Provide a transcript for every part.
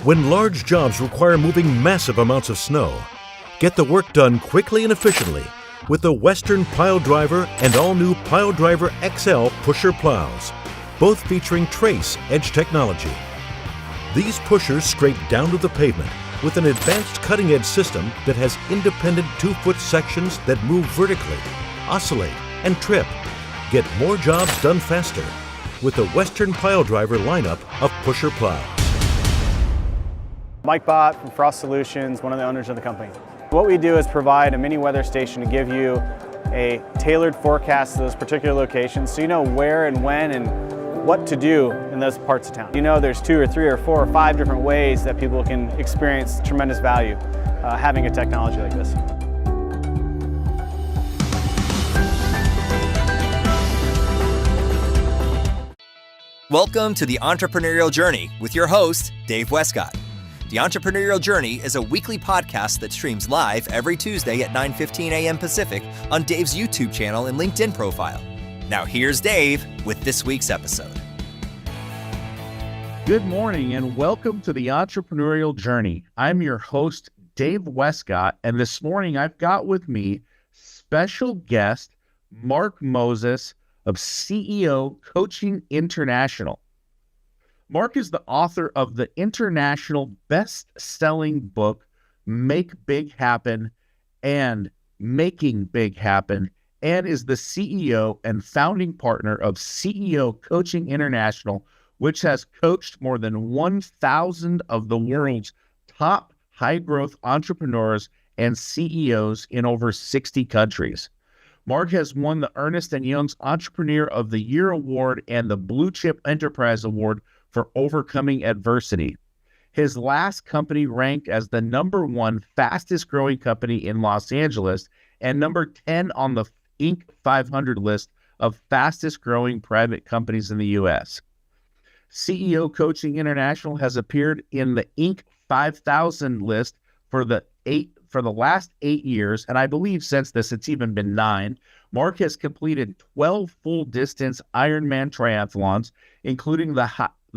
When large jobs require moving massive amounts of snow, get the work done quickly and efficiently with the Western Pile Driver and all-new Pile Driver XL pusher plows, both featuring Trace Edge technology. These pushers scrape down to the pavement with an advanced cutting-edge system that has independent 2-foot sections that move vertically, oscillate, and trip. Get more jobs done faster with the Western Pile Driver lineup of pusher plows. Mike Bott from Frost Solutions, one of the owners of the company. What we do is provide a mini weather station to give you a tailored forecast to those particular locations so you know where and when and what to do in those parts of town. You know there's 2 or 3 or 4 or 5 different ways that people can experience tremendous value having a technology like this. Welcome to the Entrepreneurial Journey with your host, Dave Westcott. The Entrepreneurial Journey is a weekly podcast that streams live every Tuesday at 9:15 a.m. Pacific on Dave's YouTube channel and LinkedIn profile. Now here's Dave with this week's episode. Good morning and welcome to the Entrepreneurial Journey. I'm your host, Dave Westcott, and this morning I've got with me special guest Mark Moses of CEO Coaching International. Mark is the author of the international best-selling book, Make Big Happen and Making Big Happen, and is the CEO and founding partner of CEO Coaching International, which has coached more than 1,000 of the world's top high-growth entrepreneurs and CEOs in over 60 countries. Mark has won the Ernst & Young's Entrepreneur of the Year Award and the Blue Chip Enterprise Award for overcoming adversity. His last company ranked as the #1 fastest growing company in Los Angeles and number 10 on the Inc. 500 list of fastest growing private companies in the U.S. CEO Coaching International has appeared in the Inc. 5000 list for the last 8 years, and I believe since this it's even been 9. Mark has completed 12 full-distance Ironman triathlons, including the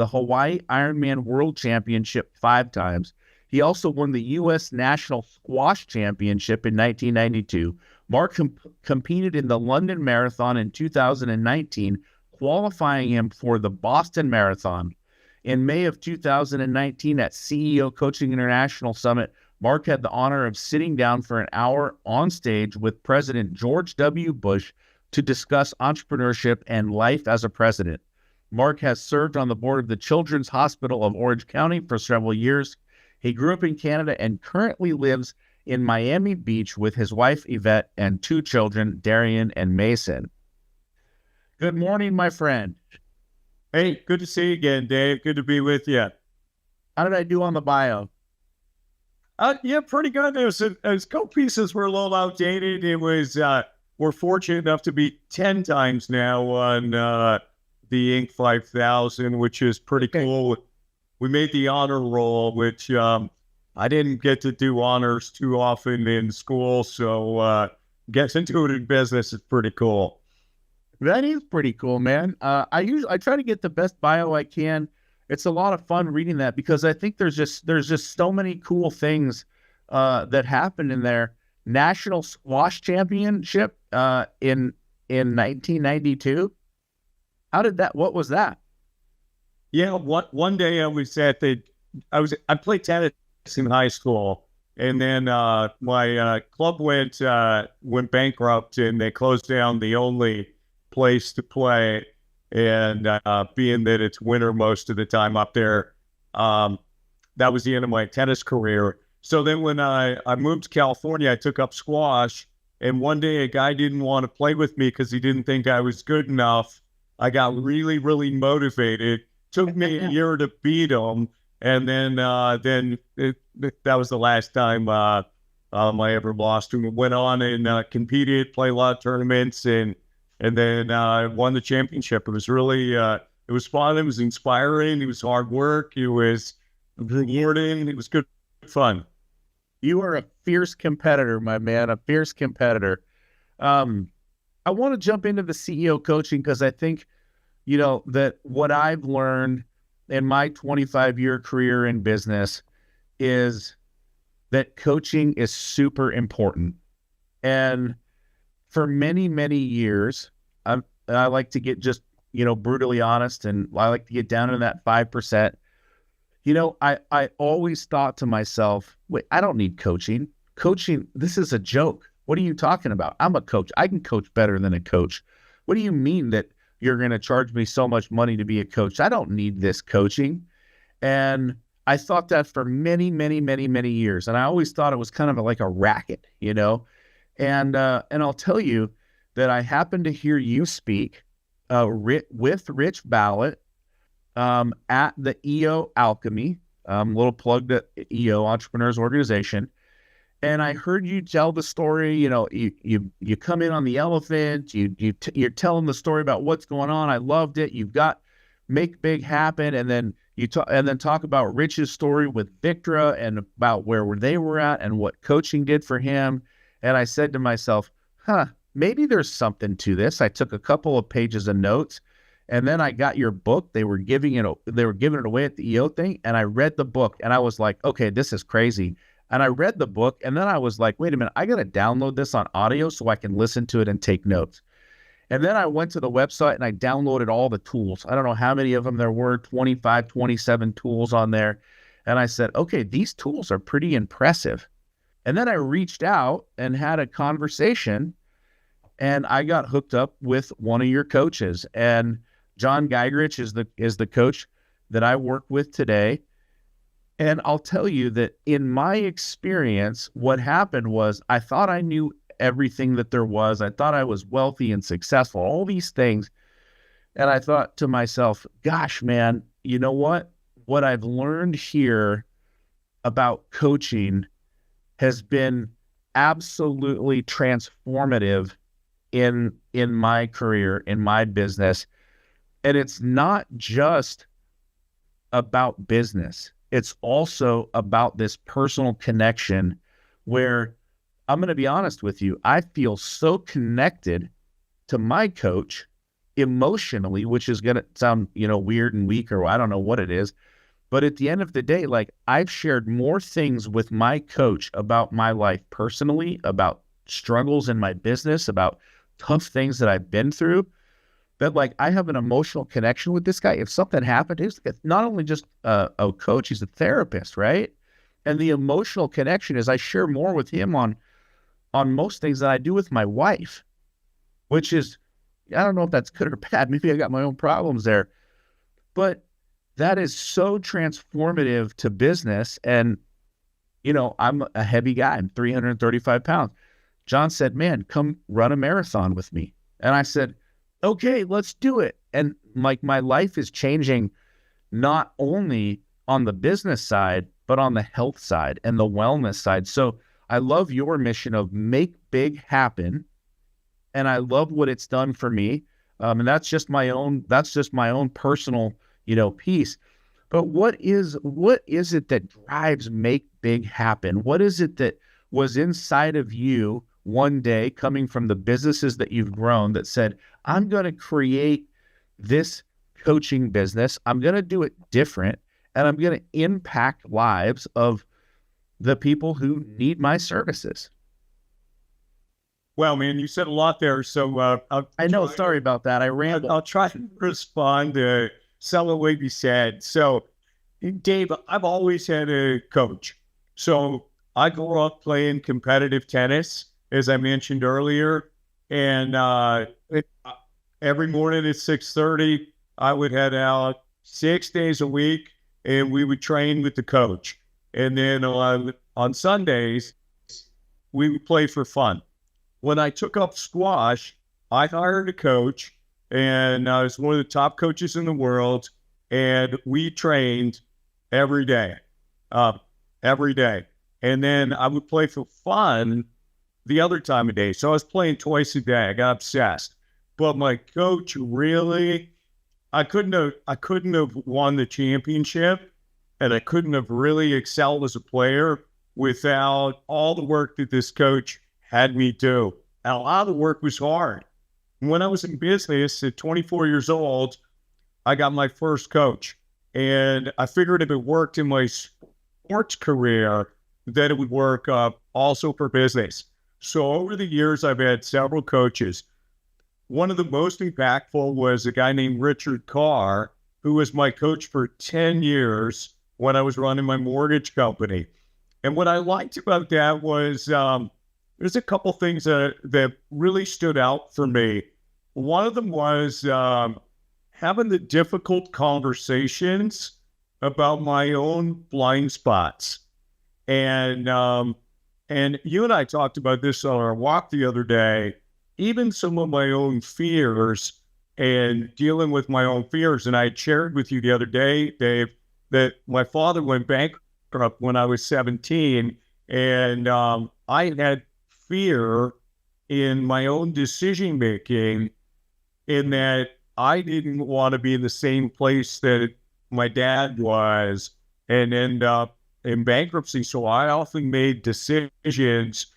Hawaii Ironman World Championship 5 times. He also won the U.S. National Squash Championship in 1992. Mark competed in the London Marathon in 2019, qualifying him for the Boston Marathon. In May of 2019 at CEO Coaching International Summit, Mark had the honor of sitting down for an hour on stage with President George W. Bush to discuss entrepreneurship and life as a president. Mark has served on the board of the Children's Hospital of Orange County for several years. He grew up in Canada and currently lives in Miami Beach with his wife Yvette and 2 children, Darian and Mason. Good morning, my friend. Hey, good to see you again, Dave. Good to be with you. How did I do on the bio? Yeah, pretty good. Those couple pieces were a little outdated. It was, we're fortunate enough to be 10 times now on the Inc. 5000, which is pretty cool. We made the honor roll, which I didn't get to do honors too often in school, so getting into it in business is pretty cool. That is pretty cool, man. I try to get the best bio I can. It's a lot of fun reading that because I think there's just so many cool things that happened in there. National Squash Championship in 1992. What was that? Yeah, one day I played tennis in high school, and then my club went bankrupt, and they closed down the only place to play. And being that it's winter most of the time up there, that was the end of my tennis career. So then when I moved to California, I took up squash, and one day a guy didn't want to play with me because he didn't think I was good enough. I got really, really motivated. Took me a year to beat him, and then that was the last time I ever lost him. Went on and competed, played a lot of tournaments, and then won the championship. It was really, it was fun. It was inspiring. It was hard work. It was rewarding. It was good fun. You are a fierce competitor, my man, a fierce competitor. I want to jump into the CEO coaching because I think, that what I've learned in my 25-year career in business is that coaching is super important. And for many, many years, I like to get just, brutally honest, and I like to get down in that 5%. I always thought to myself, wait, I don't need coaching. Coaching, this is a joke. What are you talking about? I'm a coach. I can coach better than a coach. What do you mean that you're going to charge me so much money to be a coach? I don't need this coaching. And I thought that for many, many, many, many years. And I always thought it was kind of like a racket, And I'll tell you that I happened to hear you speak with Rich Ballett at the EO Alchemy, little plug to EO, Entrepreneurs Organization. And I heard you tell the story. You come in on the elephant. You're telling the story about what's going on. I loved it. You've got Make Big Happen, and then talk about Rich's story with Victra and about where they were at and what coaching did for him. And I said to myself, maybe there's something to this. I took a couple of pages of notes, and then I got your book. They were giving it away at the EO thing, and I read the book, and I was like, okay, this is crazy. And I read the book, and then I was like, wait a minute, I got to download this on audio so I can listen to it and take notes. And then I went to the website and I downloaded all the tools. I don't know how many of them there were, 25, 27 tools on there. And I said, okay, these tools are pretty impressive. And then I reached out and had a conversation, and I got hooked up with one of your coaches. And John Geigerich is the coach that I work with today. And I'll tell you that in my experience, what happened was I thought I knew everything that there was. I thought I was wealthy and successful, all these things. And I thought to myself, gosh, man, you know what? What I've learned here about coaching has been absolutely transformative in my career, in my business. And it's not just about business. It's also about this personal connection where, I'm going to be honest with you, I feel so connected to my coach emotionally, which is going to sound, weird and weak, or I don't know what it is. But at the end of the day, like, I've shared more things with my coach about my life personally, about struggles in my business, about tough things that I've been through, that like I have an emotional connection with this guy. If something happened, he's not only just a coach, he's a therapist, right? And the emotional connection is I share more with him on most things than I do with my wife, which is, I don't know if that's good or bad. Maybe I got my own problems there, but that is so transformative to business. And, I'm a heavy guy. I'm 335 pounds. John said, man, come run a marathon with me. And I said, okay, let's do it. And like, my life is changing, not only on the business side, but on the health side and the wellness side. So I love your mission of make big happen. And I love what it's done for me. And that's just my own personal, piece. But what is it that drives make big happen? What is it that was inside of you one day, coming from the businesses that you've grown, that said, I'm going to create this coaching business. I'm going to do it different, and I'm going to impact lives of the people who need my services? Well, man, you said a lot there. So I know. Sorry about that. I rambled. I'll try to respond to some of what you said. So, Dave, I've always had a coach. So I grew up playing competitive tennis, as I mentioned earlier, and every morning at 6:30, I would head out 6 days a week, and we would train with the coach. And then on Sundays, we would play for fun. When I took up squash, I hired a coach, and I was one of the top coaches in the world, and we trained every day. And then I would play for fun the other time of day. So I was playing twice a day. I got obsessed. But my coach really, I couldn't have won the championship, and I couldn't have really excelled as a player without all the work that this coach had me do. And a lot of the work was hard. When I was in business at 24 years old, I got my first coach. And I figured if it worked in my sports career, that it would work also for business. So over the years, I've had several coaches. One of the most impactful was a guy named Richard Carr, who was my coach for 10 years when I was running my mortgage company. And what I liked about that was there's a couple things that really stood out for me. One of them was having the difficult conversations about my own blind spots. And you and I talked about this on our walk the other day, even some of my own fears and dealing with my own fears. And I shared with you the other day, Dave, that my father went bankrupt when I was 17. And I had fear in my own decision-making in that I didn't want to be in the same place that my dad was and end up in bankruptcy. So I often made decisions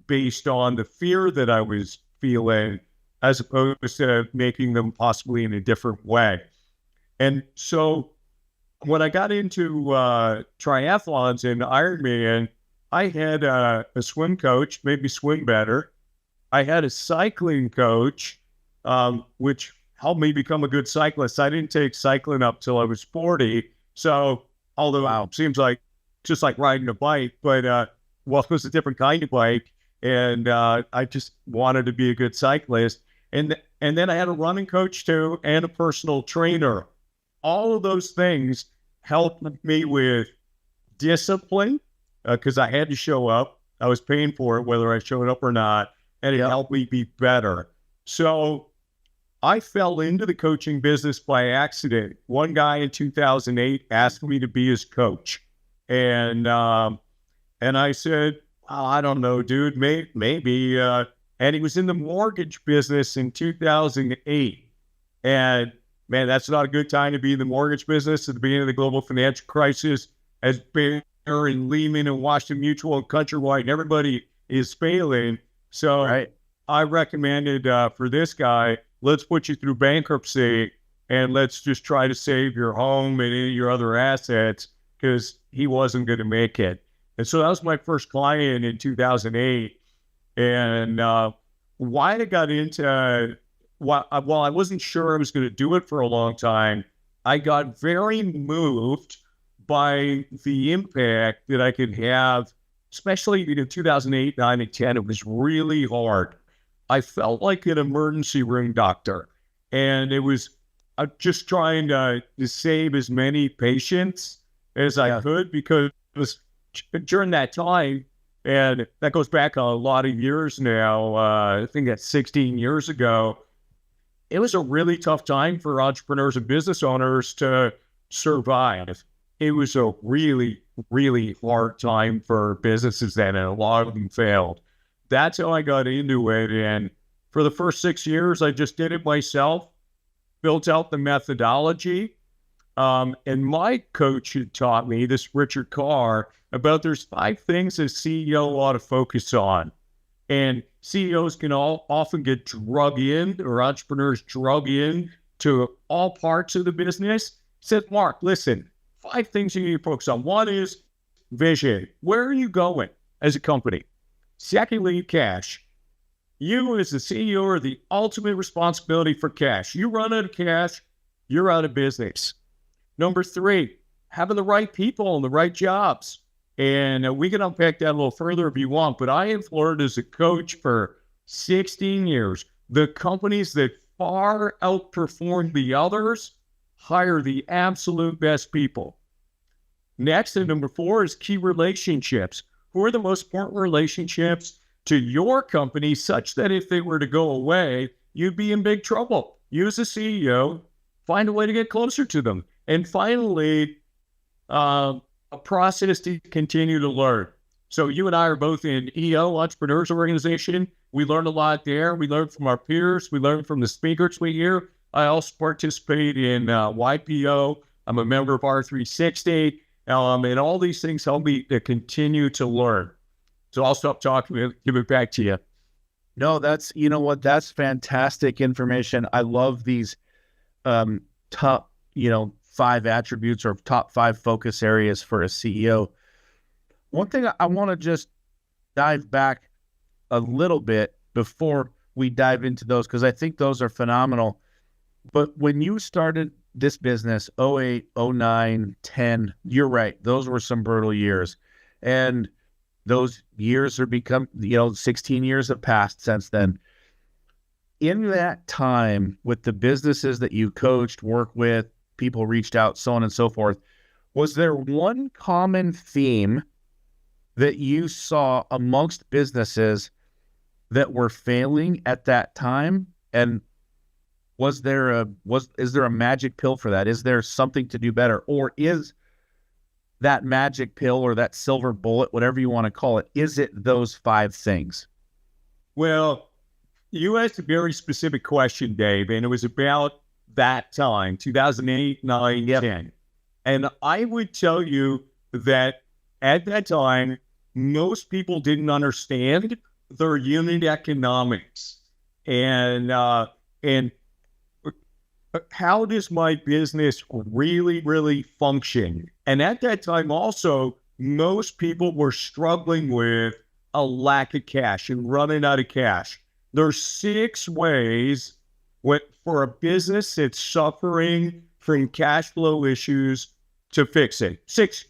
based on the fear that I was feeling, as opposed to making them possibly in a different way. And so when I got into triathlons and Ironman, I had a swim coach, made me swim better. I had a cycling coach, which helped me become a good cyclist. I didn't take cycling up till I was 40. So although it seems like just like riding a bike, but well, it was a different kind of bike. And I just wanted to be a good cyclist. And then I had a running coach too, and a personal trainer. All of those things helped me with discipline, because I had to show up. I was paying for it, whether I showed up or not, and it helped me be better. So I fell into the coaching business by accident. One guy in 2008 asked me to be his coach. And I said, oh, I don't know, dude, maybe. And he was in the mortgage business in 2008. And man, that's not a good time to be in the mortgage business at the beginning of the global financial crisis, as Bear and Lehman and Washington Mutual and Countrywide and everybody is failing. So I recommended for this guy, let's put you through bankruptcy and let's just try to save your home and any of your other assets, because he wasn't going to make it. And so that was my first client in 2008. And why I got into, while I wasn't sure I was going to do it for a long time, I got very moved by the impact that I could have, especially in 2008, 9, and 10. It was really hard. I felt like an emergency room doctor. And it was just trying to save as many patients as I could, because during that time, and that goes back a lot of years now, I think that's 16 years ago, it was a really tough time for entrepreneurs and business owners to survive. It was a really, really hard time for businesses then, and a lot of them failed. That's how I got into it. And for the first 6 years, I just did it myself, built out the methodology. And my coach had taught me, this Richard Carr, about there's 5 things a CEO ought to focus on. And CEOs can often get drug in, or entrepreneurs drug in, to all parts of the business. He said, Mark, listen, 5 things you need to focus on. One is vision. Where are you going as a company? Secondly, cash. You as the CEO are the ultimate responsibility for cash. You run out of cash, you're out of business. Number 3, having the right people and the right jobs. And we can unpack that a little further if you want, but I have learned as a coach for 16 years, the companies that far outperform the others hire the absolute best people. Next, and number 4 is key relationships. Who are the most important relationships to your company, such that if they were to go away, you'd be in big trouble? You as a CEO, find a way to get closer to them. And finally, a process to continue to learn. So you and I are both in EO, Entrepreneurs Organization. We learn a lot there. We learn from our peers. We learn from the speakers we hear. I also participate in YPO. I'm a member of R360. And all these things help me to continue to learn. So I'll stop talking and give it back to you. No, that's, you know what, that's fantastic information. I love these top, 5 attributes or top 5 focus areas for a CEO. One thing I want to just dive back a little bit before we dive into those, because I think those are phenomenal. But when you started this business, 08, 09, 10, you're right. Those were some brutal years. And those years are 16 years have passed since then. In that time, with the businesses that you coached, worked with, people reached out, so on and so forth, was there one common theme that you saw amongst businesses that were failing at that time? And is there a magic pill for that? Is there something to do better? Or is that magic pill or that silver bullet, whatever you want to call it, is it those 5 things? Well, you asked a very specific question, Dave, and it was about that time, 2008, 9, Yep. 10. And I would tell you that at that time, most people didn't understand their unit economics and how does my business really, really function? And at that time also, most people were struggling with a lack of cash and running out of cash. There's 6 ways for a business that's suffering from cash flow issues to fix it. Six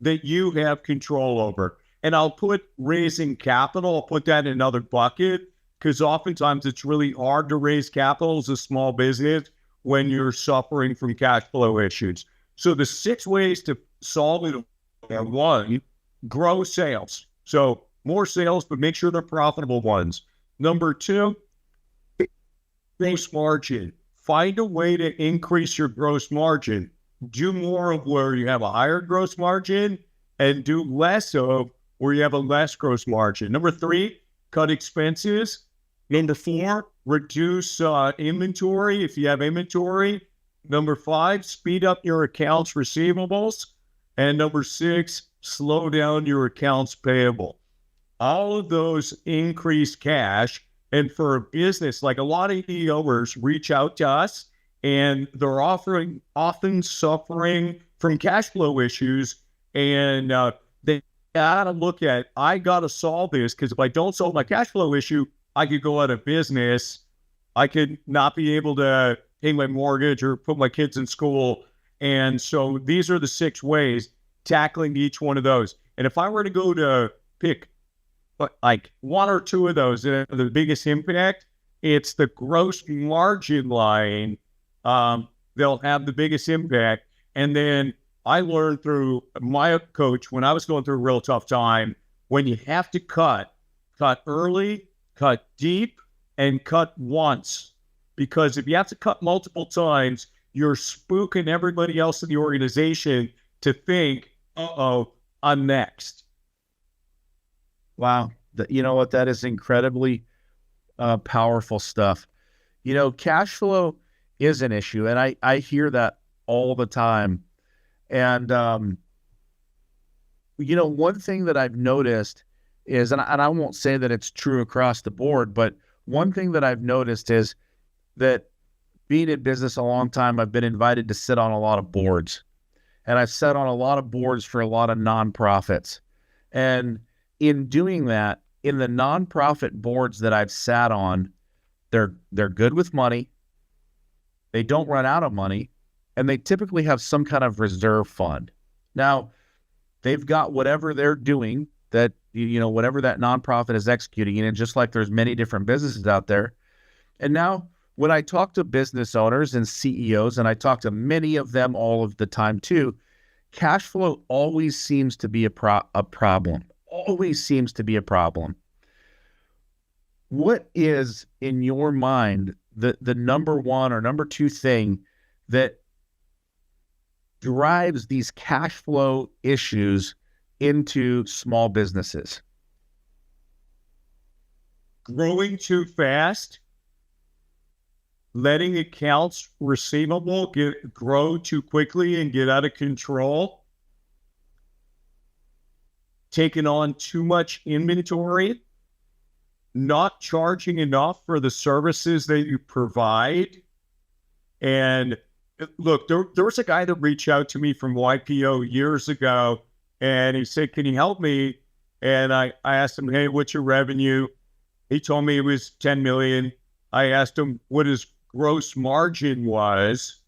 that you have control over. And I'll put raising capital, I'll put that in another bucket, because oftentimes it's really hard to raise capital as a small business when you're suffering from cash flow issues. So the 6 ways to solve it are: 1, grow sales. So more sales, but make sure they're profitable ones. Number 2, gross margin. Find a way to increase your gross margin. Do more of where you have a higher gross margin and do less of where you have a less gross margin. Number 3, cut expenses. Number 4, reduce inventory if you have inventory. Number 5, speed up your accounts receivables. And number 6, slow down your accounts payable. All of those increase cash. And for a business, like a lot of EOers reach out to us and they're often suffering from cash flow issues. And they got to look at, I got to solve this, because if I don't solve my cash flow issue, I could go out of business. I could not be able to pay my mortgage or put my kids in school. And so these are the 6 ways, tackling each one of those. And if I were to go to pick like 1 or 2 of those that have the biggest impact, it's the gross margin line. They'll have the biggest impact. And then I learned through my coach when I was going through a real tough time, when you have to cut early, cut deep, and cut once. Because if you have to cut multiple times, you're spooking everybody else in the organization to think, uh-oh, I'm next. Wow. You know what? That is incredibly powerful stuff. Cash flow is an issue, and I hear that all the time. And, one thing that I've noticed is, and I won't say that it's true across the board, but one thing that I've noticed is that being in business a long time, I've been invited to sit on a lot of boards. And I've sat on a lot of boards for a lot of nonprofits. And in doing that, in the nonprofit boards that I've sat on, they're good with money. They don't run out of money, and they typically have some kind of reserve fund. Now, they've got whatever they're doing that, whatever that nonprofit is executing, and just like there's many different businesses out there. And now when I talk to business owners and CEOs, and I talk to many of them all of the time too, cash flow always seems to be a problem. Always seems to be a problem. What is, in your mind, the number 1 or number 2 thing that drives these cash flow issues into small businesses? Growing too fast, letting accounts receivable grow too quickly and get out of control, taking on too much inventory, not charging enough for the services that you provide, and Look, there was a guy that reached out to me from YPO years ago, and he said, "Can you help me?" And I asked him, "Hey, what's your revenue?" He told me it was 10 million. I asked him what his gross margin was,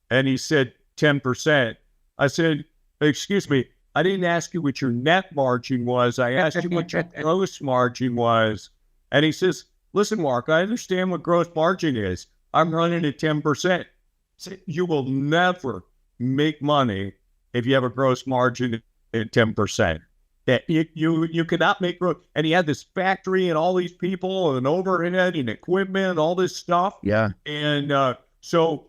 and he said 10%. I said, "Excuse me, I didn't ask you what your net margin was. I asked you what your gross margin was." And he says, "Listen, Mark, I understand what gross margin is. I'm running at 10%. You will never make money if you have a gross margin at 10%. That you cannot make growth." And he had this factory and all these people and overhead and equipment, all this stuff. Yeah. And so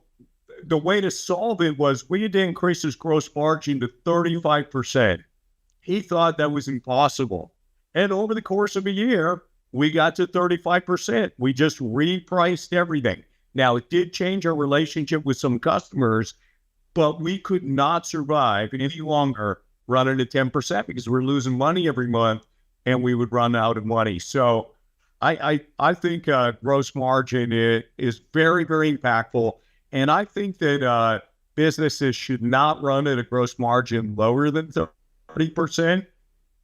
the way to solve it was we had to increase his gross margin to 35%. He thought that was impossible. And over the course of a year, we got to 35%. We just repriced everything. Now, it did change our relationship with some customers, but we could not survive any longer running at 10% because we're losing money every month and we would run out of money. So I think gross margin is very, very impactful. And I think that businesses should not run at a gross margin lower than 30%.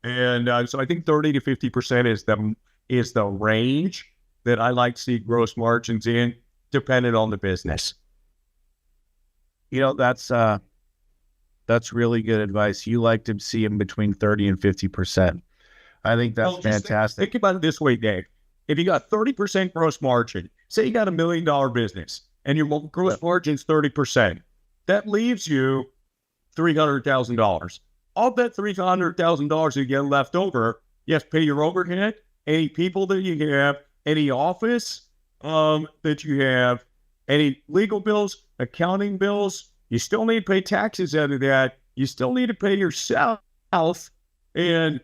And so I think 30 to 50% is the range that I like to see gross margins in, dependent on the business. That's really good advice. You like to see them between 30 and 50%. I think that's fantastic. Think about it this way, Dave. If you got 30% gross margin, say you got $1 million business and your gross margin is 30%, that leaves you $300,000. Of that $300,000 you get left over, you have to pay your overhead, any people that you have, any office that you have, any legal bills, accounting bills. You still need to pay taxes out of that. You still need to pay yourself. And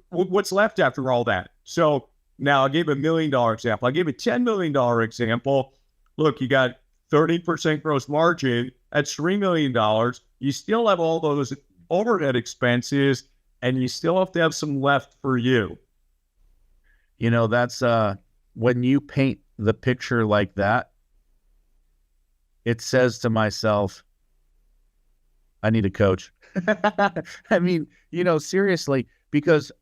what's left after all that? So now I gave a $1 million example. I gave a $10 million example. Look, you got 30% gross margin. That's $3 million. You still have all those overhead expenses, and you still have to have some left for you. That's when you paint the picture like that, it says to myself, I need a coach. I mean, seriously, because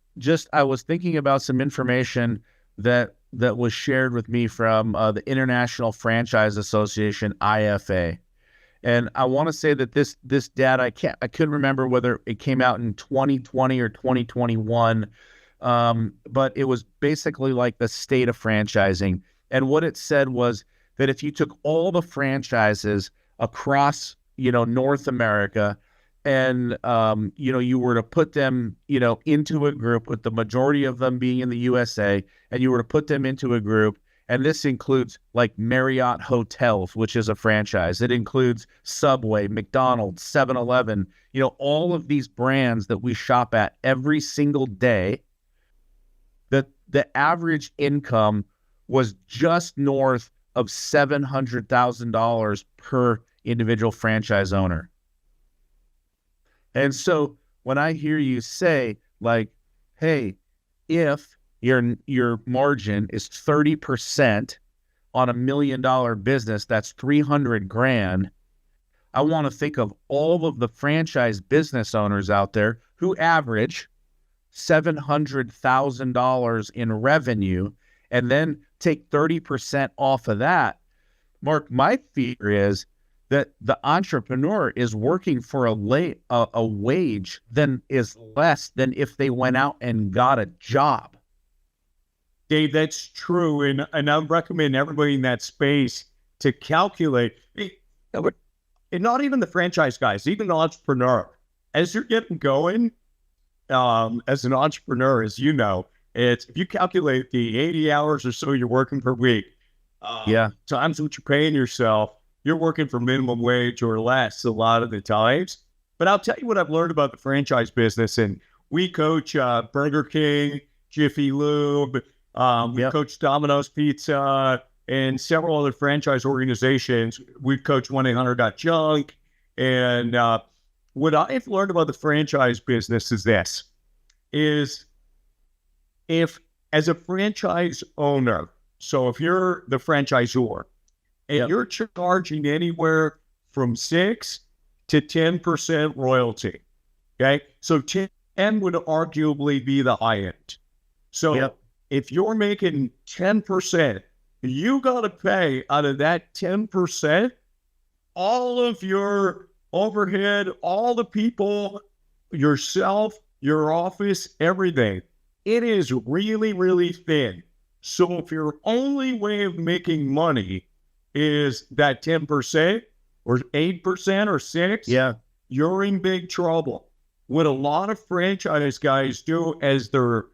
I was thinking about some information that was shared with me from the International Franchise Association, IFA. And I want to say that this data, I couldn't remember whether it came out in 2020 or 2021, but it was basically like the state of franchising. And what it said was that if you took all the franchises across, North America, and you were to put them, into a group, with the majority of them being in the USA, and you were to put them into a group, and this includes like Marriott Hotels, which is a franchise. It includes Subway, McDonald's, 7-Eleven, all of these brands that we shop at every single day. The average income was just north of $700,000 per individual franchise owner. And so when I hear you say, like, hey, if your margin is 30% on $1 million business, that's $300,000. I want to think of all of the franchise business owners out there who average $700,000 in revenue, and then take 30% off of that. Mark, my fear is that the entrepreneur is working for a wage that is less than if they went out and got a job. Dave, that's true. And I recommend everybody in that space to calculate. And not even the franchise guys, even the entrepreneur. As you're getting going, as an entrepreneur, as you know, it's if you calculate the 80 hours or so you're working per week, times what you're paying yourself, you're working for minimum wage or less a lot of the times. But I'll tell you what I've learned about the franchise business. And we coach Burger King, Jiffy Lube, we coach Domino's Pizza, and several other franchise organizations. We've coached 1-800-JUNK. And what I've learned about the franchise business is this, is if as a franchise owner, so if you're the franchisor and you're charging anywhere from 6 to 10% royalty. Okay. So 10 would arguably be the high end. So if you're making 10%, you got to pay out of that 10% all of your overhead, all the people, yourself, your office, everything. It is really, really thin. So if your only way of making money is that 10% or 8% or 6%, you're in big trouble. What a lot of franchise guys do as they're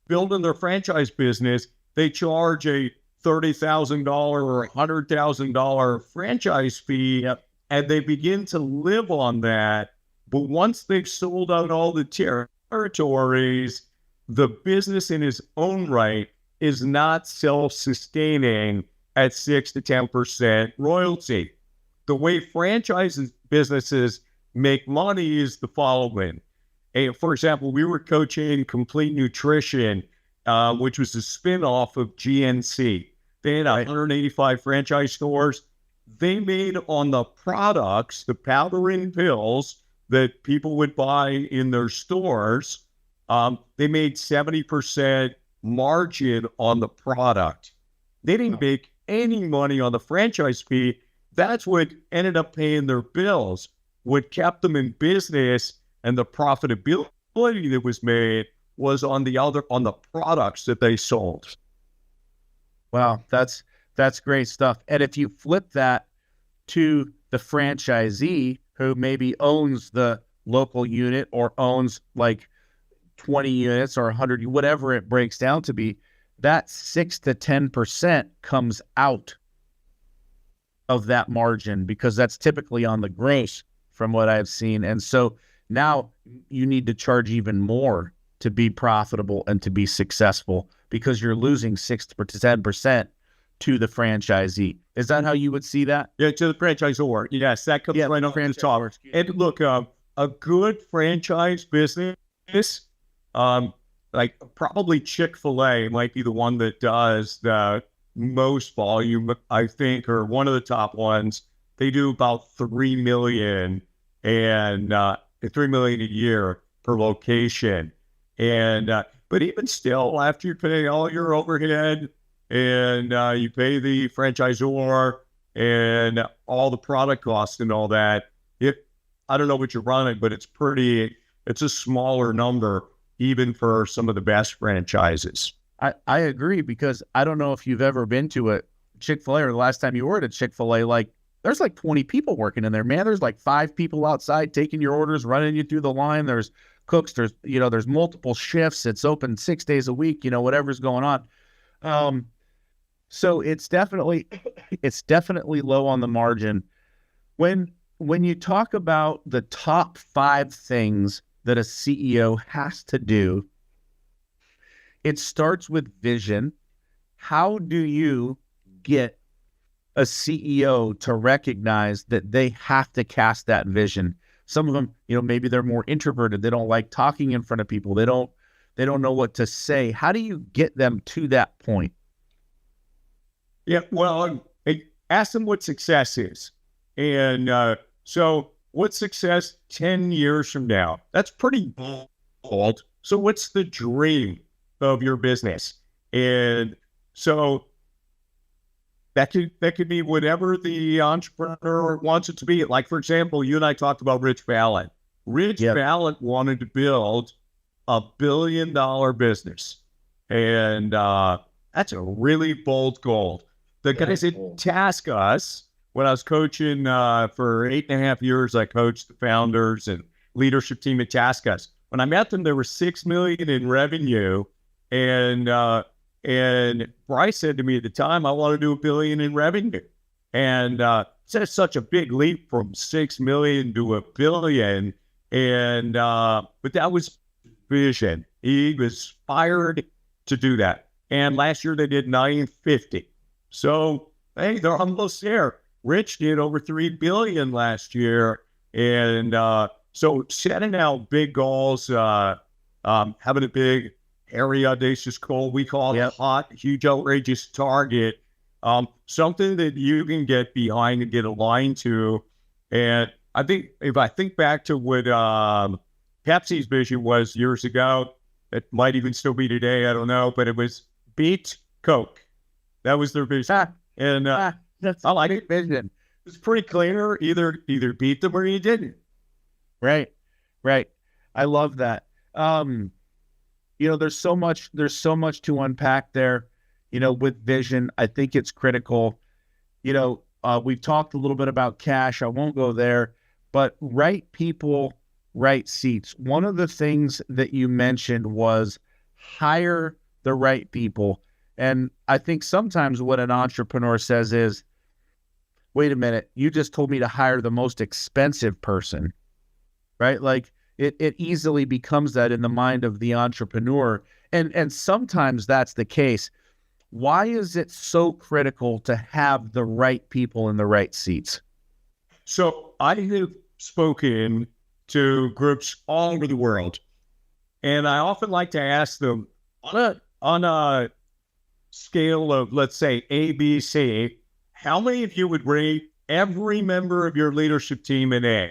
building their franchise business, they charge a $30,000 or $100,000 franchise fee, and they begin to live on that. But once they've sold out all the territories, the business in its own right is not self-sustaining at 6 to 10% royalty. The way franchise businesses make money is the following. For example, we were coaching Complete Nutrition, which was a spin-off of GNC. They had 185 franchise stores. They made on the products, the powder and pills that people would buy in their stores, they made 70% margin on the product. They didn't make any money on the franchise fee. That's what ended up paying their bills. What kept them in business and the profitability that was made was on the products that they sold. Wow, that's great stuff. And if you flip that to the franchisee who maybe owns the local unit or owns like 20 units or 100, whatever it breaks down to be, that 6 to 10% comes out of that margin because that's typically on the gross from what I've seen. And so now you need to charge even more to be profitable and to be successful because you're losing 6 to 10% to the franchisee. Is that how you would see that? Yeah, to the franchisor. Yes, that comes right off the top. And look, a good franchise business, like probably Chick-fil-A might be the one that does the most volume, I think, or one of the top ones. They do about 3 million and $3 million a year per location. And but even still, after you pay all your overhead and you pay the franchisor and all the product costs and all that, I don't know what you're running, but it's a smaller number even for some of the best franchises. I agree, because I don't know if you've ever been to a Chick-fil-A or the last time you were at a Chick-fil-A, like there's like 20 people working in there, man. There's like 5 people outside taking your orders, running you through the line. There's cooks, there's multiple shifts. It's open 6 days a week, whatever's going on. So it's definitely low on the margin. When you talk about the top 5 things that a CEO has to do, it starts with vision. How do you get a CEO to recognize that they have to cast that vision? Some of them, maybe they're more introverted. They don't like talking in front of people. They don't know what to say. How do you get them to that point? Yeah, well, ask them what success is. And so what's success 10 years from now? That's pretty bold. So what's the dream of your business? And so that could be whatever the entrepreneur wants it to be. Like, for example, you and I talked about Rich Valent. Rich Valent wanted to build $1 billion business. And that's a really bold goal. The guys that task us, when I was coaching for 8.5 years, I coached the founders and leadership team at Taskus. When I met them, there were $6 million in revenue, and Bryce said to me at the time, "I want to do $1 billion in revenue." And it's such a big leap from 6 million to $1 billion, and but that was vision. He was fired to do that. And last year they did 950. So hey, they're almost there. Rich did over 3 billion last year, and so setting out big goals, having a big, hairy, audacious goal, we call it hot, huge, outrageous target, something that you can get behind and get aligned to, And I think if I think back to what Pepsi's vision was years ago, it might even still be today, I don't know, but it was beat Coke. That was their vision. And That's I like a great vision. it's pretty clear. Either beat them or you didn't. Right. I love that. There's so much to unpack there, with vision. I think it's critical. We've talked a little bit about cash. I won't go there, but right people, right seats. One of the things that you mentioned was hire the right people. And I think sometimes what an entrepreneur says is, wait a minute, you just told me to hire the most expensive person, right? Like it easily becomes that in the mind of the entrepreneur. And sometimes that's the case. Why is it so critical to have the right people in the right seats? So I have spoken to groups all over the world, and I often like to ask them on a scale of, let's say, A, B, C, how many of you would rate every member of your leadership team an A?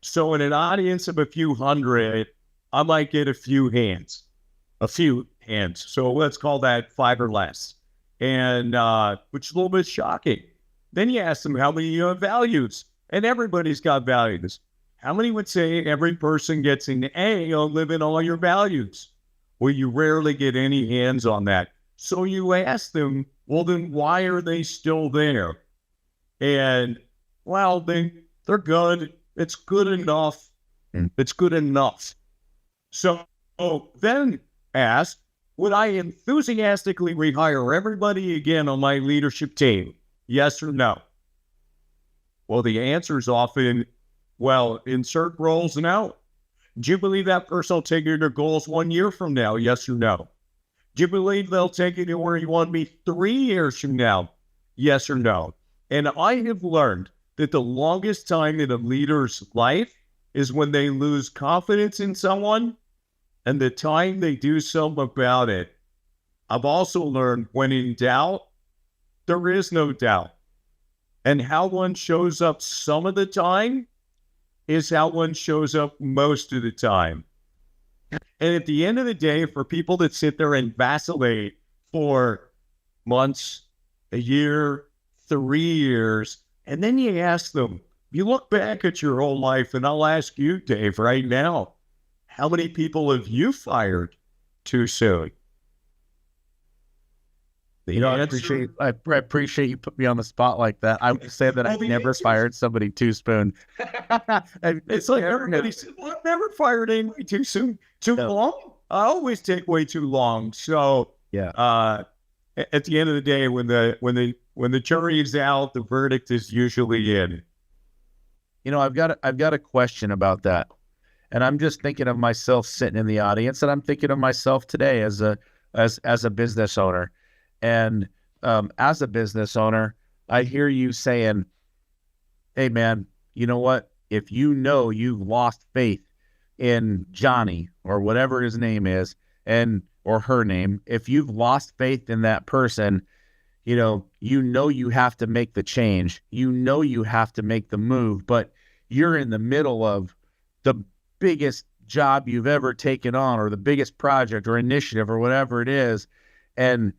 So in an audience of a few hundred, I might get a few hands. So let's call that 5 or less, and which is a little bit shocking. Then you ask them how many have values, and everybody's got values. How many would say every person gets an A on living all your values? Well, you rarely get any hands on that. So you ask them, well, then why are they still there? And, well, they're good. It's good enough. It's good enough. So then ask, would I enthusiastically rehire everybody again on my leadership team? Yes or no? Well, the answer is often, well, insert roles now. Do you believe that person will take you to their goals 1 year from now? Yes or no? Do you believe they'll take you to where you want to be 3 years from now? Yes or no? And I have learned that the longest time in a leader's life is when they lose confidence in someone and the time they do something about it. I've also learned when in doubt, there is no doubt. And how one shows up some of the time is how one shows up most of the time. And at the end of the day, for people that sit there and vacillate for months, a year, 3 years, and then you ask them, you look back at your whole life, and I'll ask you, Dave, right now, how many people have you fired too soon? I appreciate you put me on the spot like that. I would say that I've never fired somebody too soon. It's like everybody said, well, I've never fired anybody too soon. Too long? I always take way too long. So yeah. At the end of the day, when the jury is out, the verdict is usually in. I've got a question about that. And I'm just thinking of myself sitting in the audience, and I'm thinking of myself today as a business owner. And as a business owner, I hear you saying, hey, man, you know what? If you've lost faith in Johnny or whatever his name is, or her name, if you've lost faith in that person, you have to make the change. You have to make the move, but you're in the middle of the biggest job you've ever taken on, or the biggest project or initiative or whatever it is. And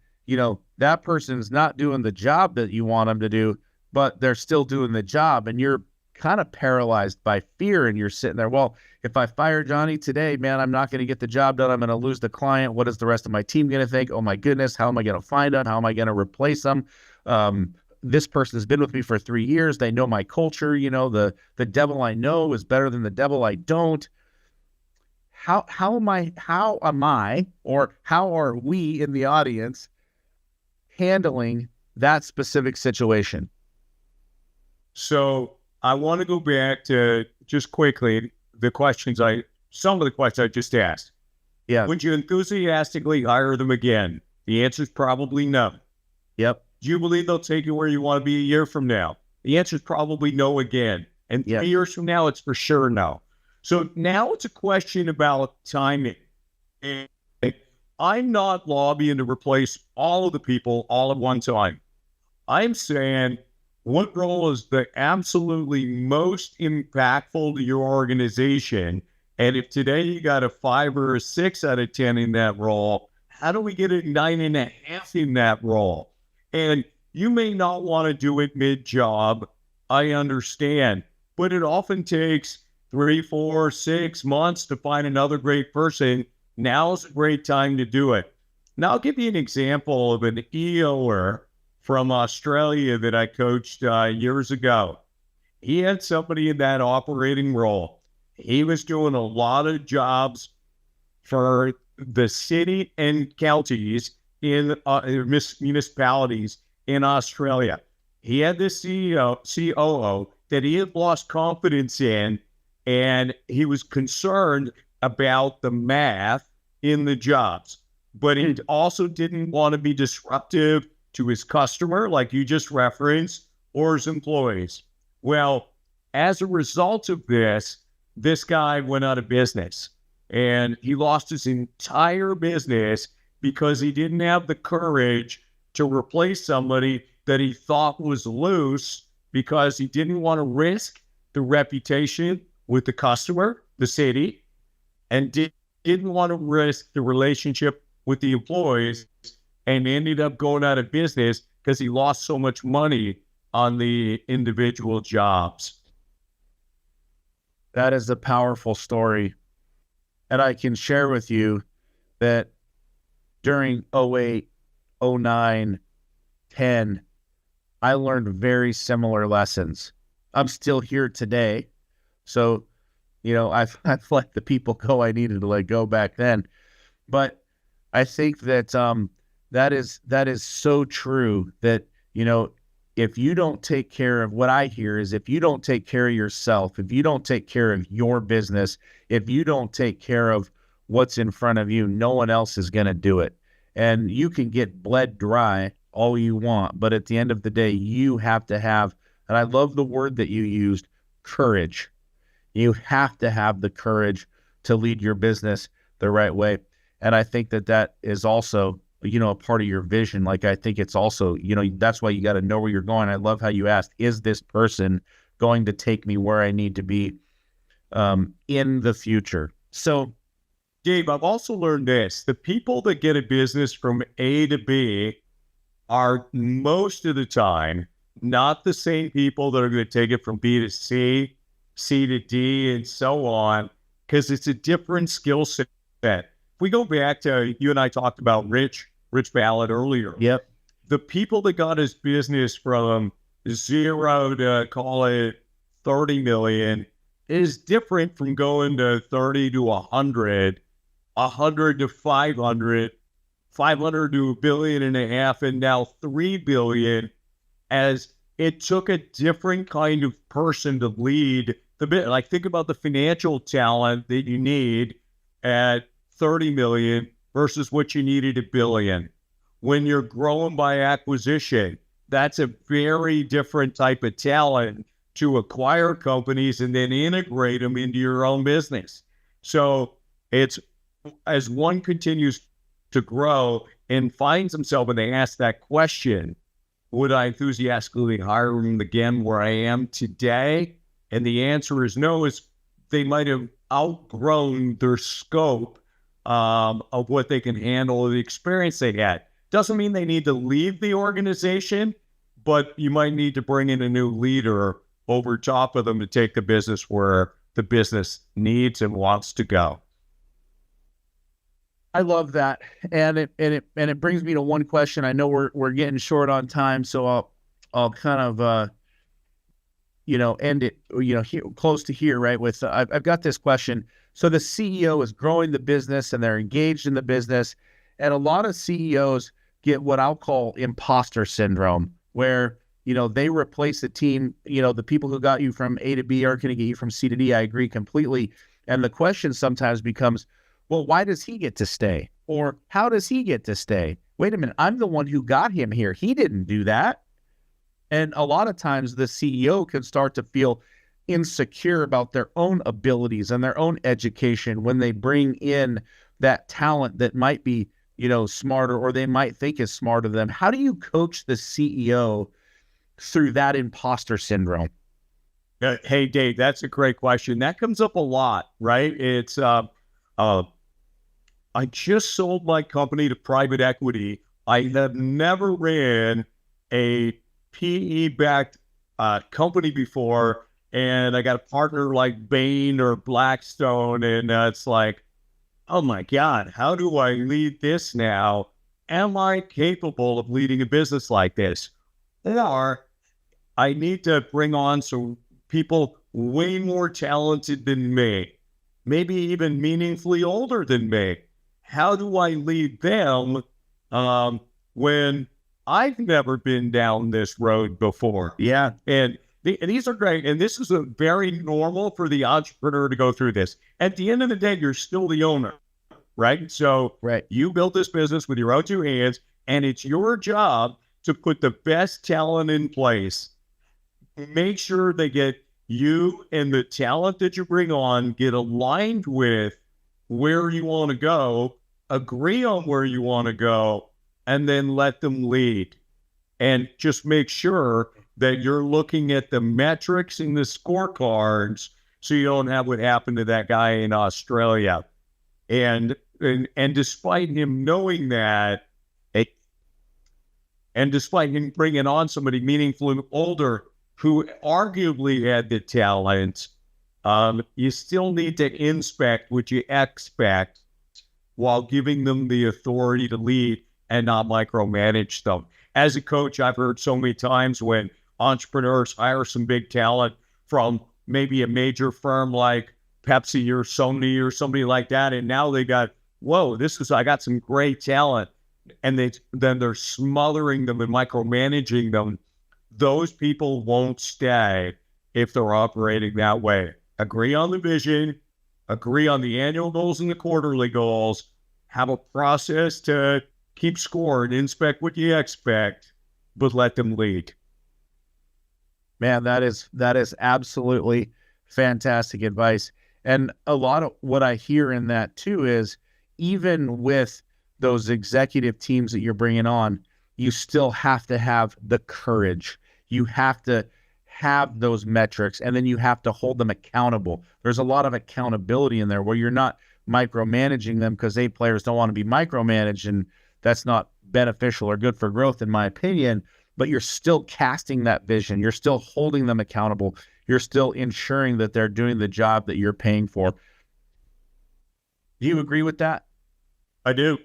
that person's not doing the job that you want them to do, but they're still doing the job. And you're kind of paralyzed by fear. And you're sitting there, well, if I fire Johnny today, man, I'm not going to get the job done. I'm going to lose the client. What is the rest of my team going to think? Oh my goodness. How am I going to find them? How am I going to replace them? This person has been with me for 3 years. They know my culture. The devil I know is better than the devil I don't. How am I, or how are we in the audience handling that specific situation? So I want to go back to just quickly some of the questions I just asked. Yeah. Would you enthusiastically hire them again? The answer is probably no. Yep. Do you believe they'll take you where you want to be a year from now? The answer is probably no again. And 3 years from now, it's for sure no. So now it's a question about timing. And I'm not lobbying to replace all of the people all at one time. I'm saying, what role is the absolutely most impactful to your organization? And if today you got a 5 or a 6 out of 10 in that role, how do we get a 9.5 in that role? And you may not want to do it mid-job. I understand, but it often takes 3, 4, 6 months to find another great person. Now's a great time to do it. Now, I'll give you an example of an EOer from Australia that I coached years ago. He had somebody in that operating role. He was doing a lot of jobs for the city and counties in municipalities in Australia. He had this COO that he had lost confidence in, and he was concerned about the math in the jobs. But he also didn't want to be disruptive to his customer, like you just referenced, or his employees. Well, as a result of this guy went out of business, and he lost his entire business because he didn't have the courage to replace somebody that he thought was loose, because he didn't want to risk the reputation with the customer, the city, and didn't want to risk the relationship with the employees, and ended up going out of business because he lost so much money on the individual jobs. That is a powerful story. And I can share with you that during 08, 09, 10, I learned very similar lessons. I'm still here today. So, I've let the people go I needed to let go back then. But I think that that is so true that, if you don't take care of, what I hear is, if you don't take care of yourself, if you don't take care of your business, if you don't take care of what's in front of you, no one else is going to do it. And you can get bled dry all you want, but at the end of the day, you have to have, and I love the word that you used, courage. You have to have the courage to lead your business the right way. And I think that is also, a part of your vision. Like, I think it's also, that's why you got to know where you're going. I love how you asked, is this person going to take me where I need to be in the future? So, Dave, I've also learned this. The people that get a business from A to B are most of the time not the same people that are going to take it from B to C, C to D, and so on, because it's a different skill set. If we go back to, you and I talked about Rich Ballard earlier. Yep. The people that got his business from 0 to, call it 30 million, is different from going to 30 to 100, 100 to 500, 500 to $1.5 billion, and now 3 billion, as it took a different kind of person to lead the bit. Like, think about the financial talent that you need at 30 million versus what you needed $1 billion. When you're growing by acquisition, that's a very different type of talent to acquire companies and then integrate them into your own business. So it's, as one continues to grow and finds himself, and they ask that question, would I enthusiastically hire him again where I am today? And the answer is no, is they might have outgrown their scope of what they can handle, or the experience they had. Doesn't mean they need to leave the organization, but you might need to bring in a new leader over top of them to take the business where the business needs and wants to go. I love that, and it brings me to one question. I know we're getting short on time, so I'll kind of end it here, close to here, right? With I've got this question. So the CEO is growing the business and they're engaged in the business, and a lot of CEOs get what I'll call imposter syndrome, where they replace the team. The people who got you from A to B aren't going to get you from C to D. I agree completely, and the question sometimes becomes, well, why does he get to stay? Or how does he get to stay? Wait a minute, I'm the one who got him here. He didn't do that. And a lot of times the CEO can start to feel insecure about their own abilities and their own education when they bring in that talent that might be, smarter, or they might think is smarter than them. How do you coach the CEO through that imposter syndrome? Hey, Dave, that's a great question. That comes up a lot, right? It's I just sold my company to private equity. I have never ran a PE-backed company before, and I got a partner like Bain or Blackstone, and it's like, oh my God, how do I lead this now? Am I capable of leading a business like this? Or I need to bring on some people way more talented than me, maybe even meaningfully older than me. How do I lead them when I've never been down this road before? Yeah. And these are great. And this is a very normal for the entrepreneur to go through this. At the end of the day, you're still the owner, right? So you built this business with your own two hands, and it's your job to put the best talent in place. Make sure they get you and the talent that you bring on get aligned with where you want to go, agree on where you want to go, and then let them lead. And just make sure that you're looking at the metrics and the scorecards so you don't have what happened to that guy in Australia. And despite him knowing that, and despite him bringing on somebody meaningful and older who arguably had the talent, you still need to inspect what you expect while giving them the authority to lead and not micromanage them. As a coach, I've heard so many times when entrepreneurs hire some big talent from maybe a major firm like Pepsi or Sony or somebody like that, and now they got, I got some great talent, and then they're smothering them and micromanaging them. Those people won't stay if they're operating that way. Agree on the vision, agree on the annual goals and the quarterly goals, have a process to keep score and inspect what you expect, but let them lead. Man, that is absolutely fantastic advice. And a lot of what I hear in that too is, even with those executive teams that you're bringing on, you still have to have the courage. You have to have those metrics, and then you have to hold them accountable. There's a lot of accountability in there where you're not micromanaging them, because players don't want to be micromanaged, and that's not beneficial or good for growth, in my opinion. But you're still casting that vision. You're still holding them accountable. You're still ensuring that they're doing the job that you're paying for. Do you agree with that? I do.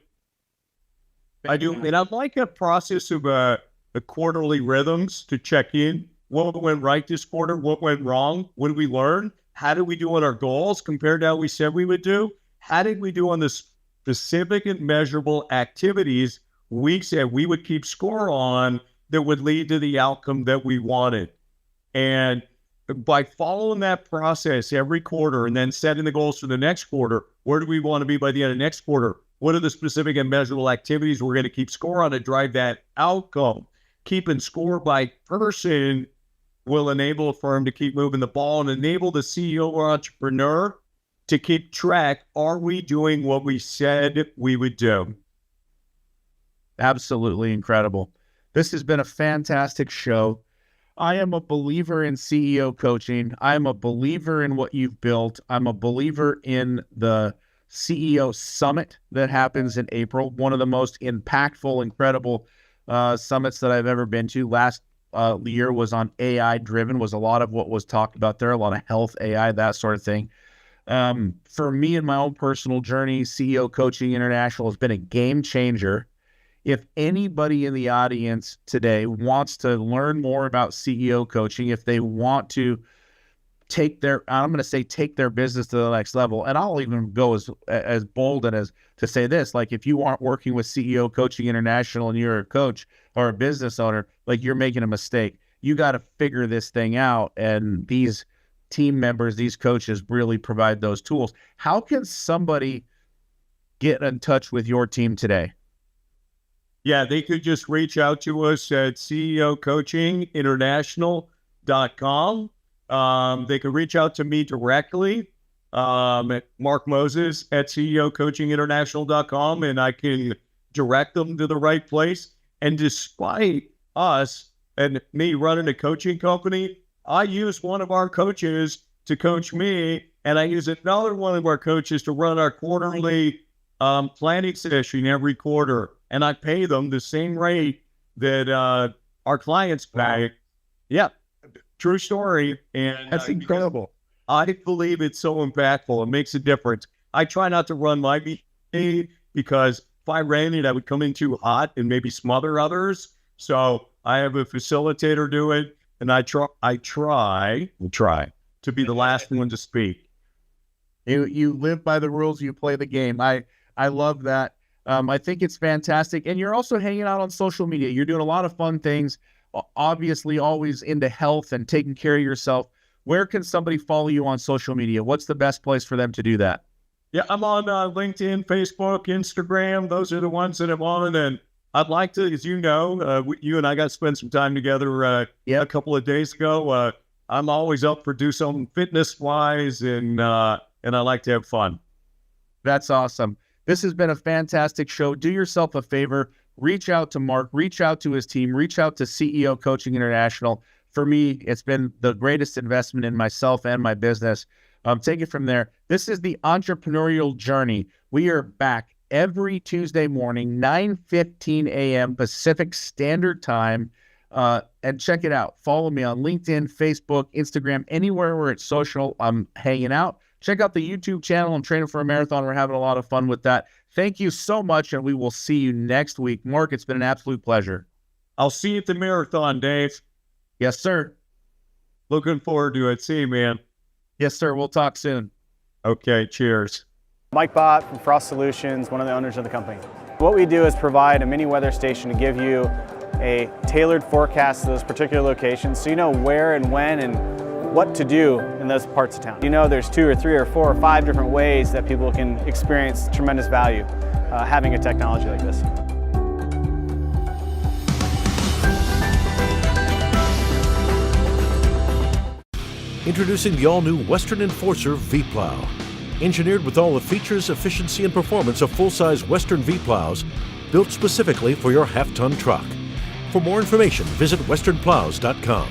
And I like a process of the quarterly rhythms to check in. What went right this quarter? What went wrong? What did we learn? How did we do on our goals compared to how we said we would do? How did we do on the specific and measurable activities we said we would keep score on that would lead to the outcome that we wanted? And by following that process every quarter and then setting the goals for the next quarter, where do we want to be by the end of next quarter? What are the specific and measurable activities we're going to keep score on to drive that outcome? Keeping score by person will enable a firm to keep moving the ball and enable the CEO or entrepreneur to keep track. Are we doing what we said we would do? Absolutely incredible. This has been a fantastic show. I am a believer in CEO coaching. I'm a believer in what you've built. I'm a believer in the CEO Summit that happens in April, one of the most impactful, incredible summits that I've ever been to. Last year was on AI driven, was a lot of what was talked about there, a lot of health, AI, that sort of thing. For me in my own personal journey, CEO Coaching International has been a game changer. If anybody in the audience today wants to learn more about CEO coaching, if they want to take their business to the next level, and I'll even go as bold and as to say this, like, if you aren't working with CEO Coaching International and you're a coach or a business owner, like, you're making a mistake. You got to figure this thing out, and these team members, these coaches really provide those tools. How can somebody get in touch with your team today? Yeah, they could just reach out to us at ceocoachinginternational.com. They could reach out to me directly, Mark Moses at ceocoachinginternational.com, and I can direct them to the right place. And despite us, and me running a coaching company, I use one of our coaches to coach me, and I use another one of our coaches to run our quarterly planning session every quarter. And I pay them the same rate that our clients pay. Wow. Yeah, true story. And that's incredible. I believe it's so impactful. It makes a difference. I try not to run my meeting because if I ran it, I would come in too hot and maybe smother others. So I have a facilitator do it, and I try to be the last one to speak. You live by the rules, you play the game. I love that. I think it's fantastic. And you're also hanging out on social media. You're doing a lot of fun things, obviously always into health and taking care of yourself. Where can somebody follow you on social media? What's the best place for them to do that? Yeah, I'm on LinkedIn, Facebook, Instagram. Those are the ones that I'm on. And I'd like to, as you know, you and I got to spend some time together a couple of days ago. I'm always up for do something fitness-wise, and I like to have fun. That's awesome. This has been a fantastic show. Do yourself a favor. Reach out to Mark. Reach out to his team. Reach out to CEO Coaching International. For me, it's been the greatest investment in myself and my business. Take it from there. This is the Entrepreneurial Journey. We are back every Tuesday morning, 9:15 a.m. Pacific Standard Time. And check it out. Follow me on LinkedIn, Facebook, Instagram, anywhere where it's social. I'm hanging out. Check out the YouTube channel. I'm training for a marathon. We're having a lot of fun with that. Thank you so much, and we will see you next week. Mark, it's been an absolute pleasure. I'll see you at the marathon, Dave. Yes, sir. Looking forward to it. See you, man. Yes, sir. We'll talk soon. Okay, cheers. Mike Bott from Frost Solutions, one of the owners of the company. What we do is provide a mini weather station to give you a tailored forecast to those particular locations so you know where and when and what to do in those parts of town. You know there's 2 or 3 or 4 or 5 different ways that people can experience tremendous value having a technology like this. Introducing the all-new Western Enforcer V-Plow. Engineered with all the features, efficiency, and performance of full-size Western V-Plows, built specifically for your half-ton truck. For more information, visit westernplows.com.